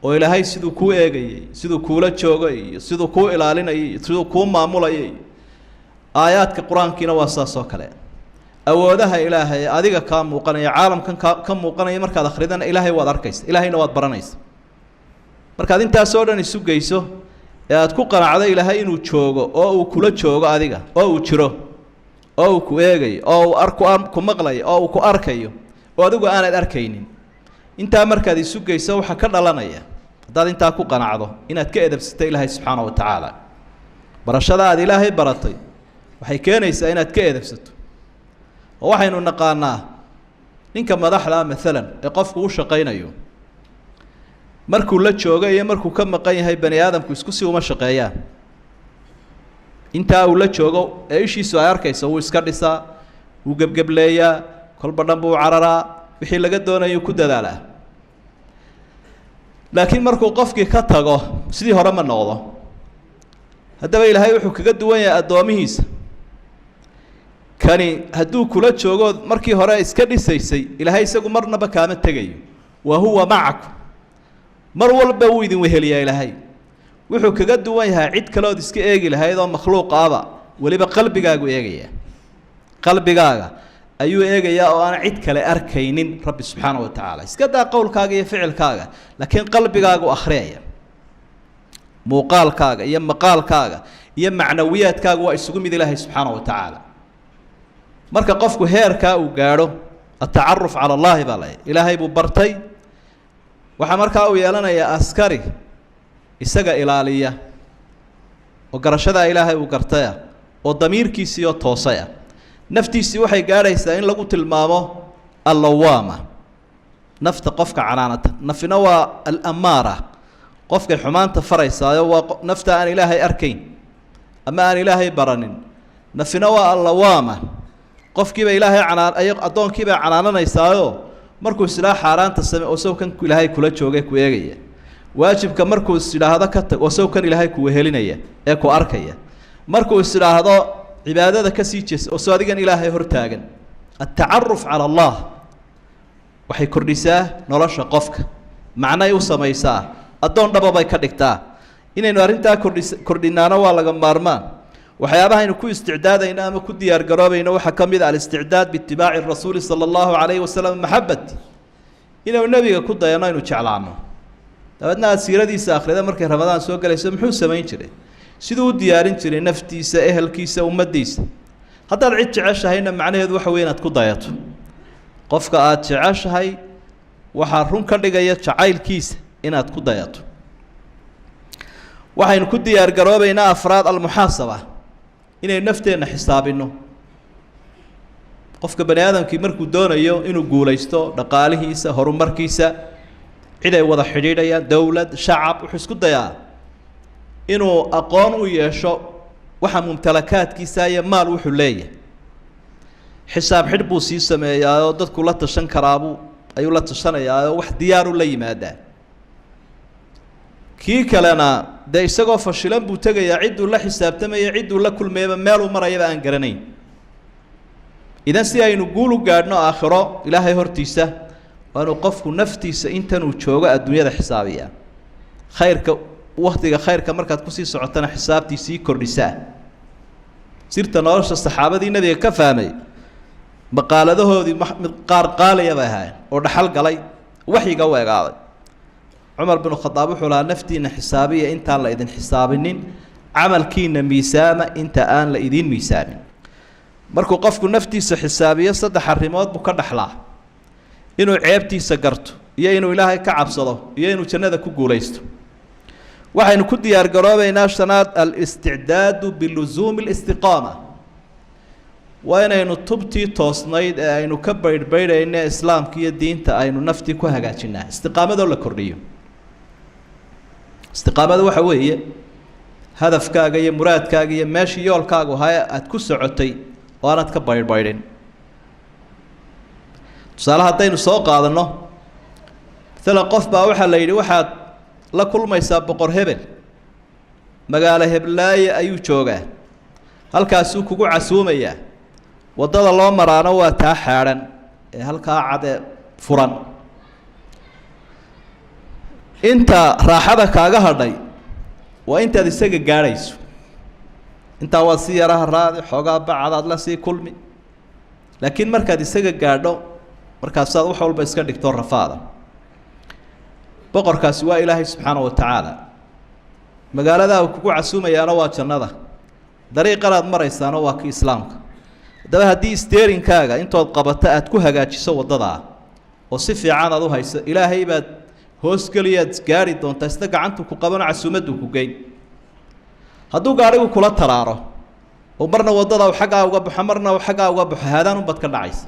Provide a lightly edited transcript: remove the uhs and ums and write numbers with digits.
oo ilaahay siduu kuu eegayay siduu kuula joogay siduu kuu ilaalinayay siduu kuu maamulayay aayaadka quraankiina waa saas oo kale awoodaha ilaahay adiga ka muuqanaya caalamkan ka muuqanaya markaad akhridana ilaahay waad arkaysa ilaahayna waad baranaysa markaad intaas oo dhan isu geyso ee aad ku qanacdo ilaahay inuu joogo oo uu kula joogo adiga oo uu jiro oo uu ku eegayo oo uu ku maqlayo oo uu ku arkayo oo adigu aanad arkaynin intaa markaad isu geyso waxa ka dhalanaya hadaad intaa ku qanacdo inaad ka edabsatay ilaahay subxaanahu wa tacaala barashada aad ilaahay baratay waxay keenaysaa inaad ka edabsato oo waxaynu naqaanaa ninka madaxda maalan ee qofku u shaqaynayo markuu la joogo iyo markuu ka maqan yahay bani aadamku isku si uma shaqeeyaan intaa uu la joogo ee ishiisu ay arkayso wuu iska dhisaa wuu gebgebleeyaa kolba dhan buu cararaa wixii laga doonayo ku dadaalaa laakiin markuu qofkii ka tago sidii hore ma noqdo haddaba ilaahay wuxuu kaga duwan yahay addoomihiisa kani hadduu kula joogo markii hore iska dhisaysay ilaahay isagu marnaba kaama tegayo wa huwa macakum mar walba wuu idin weheliyaa ilaahay wuxuu kaga duwan yahay cid kalood iska eegi lahayd oo makhluuq ahba weliba qalbigaagu eegaya qalbigaaga ayuu eegayaa oo aan cid kale arkaynin rabbi subxaanahu wa tacaala iska daa qowlkaaga iyo ficilkaaga laakiin qalbigaagu akhriyaya muuqaalkaaga iyo maqaalkaaga iyo macnawiyaadkaaga waa isugu mid ilaahay subxaanahu wa tacaala marka qofku heerkaa uu gaadho atacaruf cala allahi baa lahay ilaahay buu bartay waxaa markaa uu yeelanayaa askari isaga ilaaliya oo garashadaa ilaahay uu gartaya oo damiirkiisii oo toosaya naftiisii waxay gaadhaysaa in lagu tilmaamo allawaama nafta qofka canaanata nafina waa alamaara qofkay xumaanta faraysaayo waa nafta aan ilaahay arkayn ama aan ilaahay baranin nafina waa allawaama qofkiiba ilaahay addoonkiibaa canaananaysaayo markuu islaa xaaraanta same oo sawkan ilaahay kula joogay ku eegaya waajibka markuu isidhaahdo ka tag oo sawkan ilaahay ku wehelinaya ee ku arkaya markuu isidhaahdo cibaadada ka sii jees oo soo adigan ilaahay hor taagan atacaruf cala allah waxay kordhisaa nolosha qofka macnay u samaysaa addoon dhababay ka dhigtaa inaynu arrintaa kordhinaano waa laga maarmaan waxyaabaha aynu ku isticdaadayno ama ku diyaar garoobayno waxaa ka mid ah al-isticdaad biitibaaci rasuuli sala allahu calayhi wasalam maxabati inaynu nebiga ku dayano aynu jeclaano dabeedna aad siiradiisa akhrida markay ramadaan soo galayso muxuu samayn jiray siduu u diyaarin jiray naftiisa ehelkiisa ummaddiisa haddaad cid jeceshahayna macnaheedu waxa weeye inaad ku dayato qofka aad jeceshahay waxaa run ka dhigaya jacaylkiisa inaad ku dayato waxaynu ku diyaar garoobaynaa afraad almuxaasaba inaynu nafteenna xisaabinno qofka bani aadamkii markuu doonayo inuu guulaysto dhaqaalihiisa horumarkiisa cid ay wada xidhiidhayaan dowlad shacab wuxuu isku dayaa inuu aqoon u yeesho waxa mumtalakaadkiisa iyo maal wuxuu leeyahay xisaab xidh buu sii sameeyaa oo dadku la tashan karaabuu ayuu la tashanayaa oo wax diyaar u la yimaadaa kii kalena dee isagoo fashilan buu tegayaa cidduu la xisaabtamaya cidduu la kulmayaba meeluu marayaba aan garanayn idan si aynu guul u gaadhno aakhiro ilaahay hortiisa waa inuu qofku naftiisa intanuu joogo adduunyada xisaabiyaa khayrka waktiga khayrka markaad kusii socotana xisaabtiisii kordhisaa sirta nolosha saxaabadii nabiga ka fahmay maqaaladahoodii mid qaar qaaliya bay ahaayeen oo dhaxal galay waxyiga u egaaday cumar binu khadaab wuxuu lahaa naftiina xisaabiya intaan la idin xisaabinin camalkiina miisaama inta aan la idin miisaamin markuu qofku naftiisa xisaabiyo saddex arrimood buu ka dhaxlaa inuu ceebtiisa garto iyo inuu ilaahay ka cabsado iyo inuu jannada ku guulaysto waxaynu ku diyaar garoobaynaa shanaad al-isticdaadu biluzuumi alistiqaama waa inaynu tubtii toosnayd ee aynu ka baydhbaydhayno islaamka iyo diinta aynu naftii ku hagaajinaa istiqaamadoo la kordhiyo istiqaamada waxa weeye hadafkaaga iyo muraadkaaga iyo meeshii yoolkaagu ahaa aad ku socotay oo aanad ka baydhbaydhin tusaale haddaynu soo qaadanno maalan qof baa waxaa la yidhi waxaad la kulmaysaa boqor hebel magaalo heblaaye ayuu joogaa halkaasuu kugu casuumayaa waddada loo maraano waa taa xaadhan ee halkaa cade furan inta raaxada kaaga hadhay waa intaad isaga gaadhayso intaa waad sii yaraha raadi xoogaa bacadaad la sii kulmi laakiin markaad isaga gaadho markaasaad wax walba iska dhigto rafaada boqorkaasi waa ilaahay subxaanahu wa tacaala magaaladaa uu kugu casuumayaana waa jannada dariiqanaad maraysaana waa ki islaamka haddaba haddii steerinkaaga intood qabato aad ku hagaajiso waddadaa oo si fiican aad u hayso ilaahay baad hoosgeliyaad gaari doontaa isna gacantu ku qabano casuumaddu ku geyn hadduu gaadhigu kula taraaro oo marna waddada uu xaggaa uga baxo marna uu xaggaa uga baxo haadaan unbad ka dhacaysa